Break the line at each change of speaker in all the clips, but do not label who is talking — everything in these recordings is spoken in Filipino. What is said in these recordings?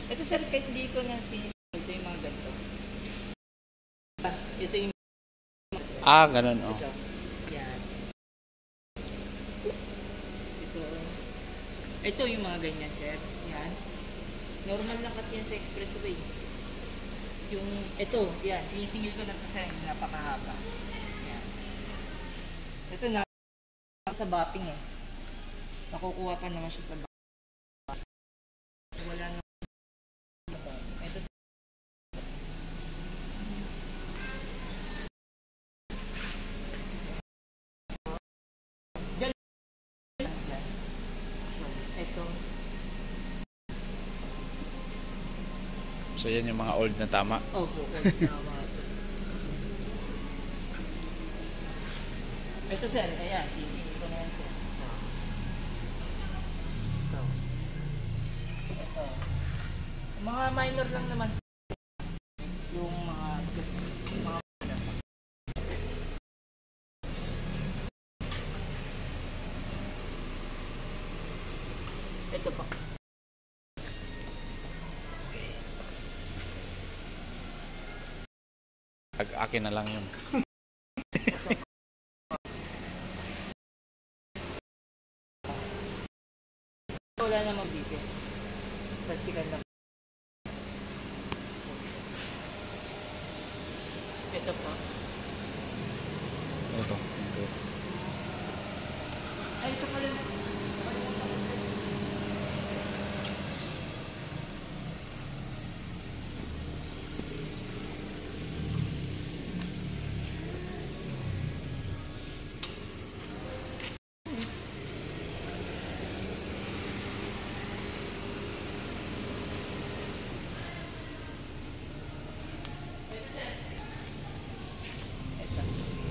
Ito sir, kahit hindi ko na ito yung mga ganito. Ito yung
ganun, oh.
ito. Yan. Ito yung mga ganyan sir. Yan. Normal lang kasi yan sa expressway. Yung ito, yan. Sinisingil ko na ito sa napakahaba. Yan. Ito na sa bapping eh. Nakukuha pa naman siya sa bapping. Wala na. Ito dyan. Ito.
So yan yung mga old na tama.
Opo, old na tama. Ito sir, ayan, sinisingil ko na yan sir. Ito. Mga minor lang naman sir. Yung mga ito pa.
Akin na lang yun.
Wala namang bibig. Pansikan lang. Ito po.
Ito.
Ay, ito pala.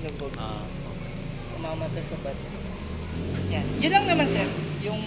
Lubog. Umamata sa bato. Yan. Yun lang naman sir. Yung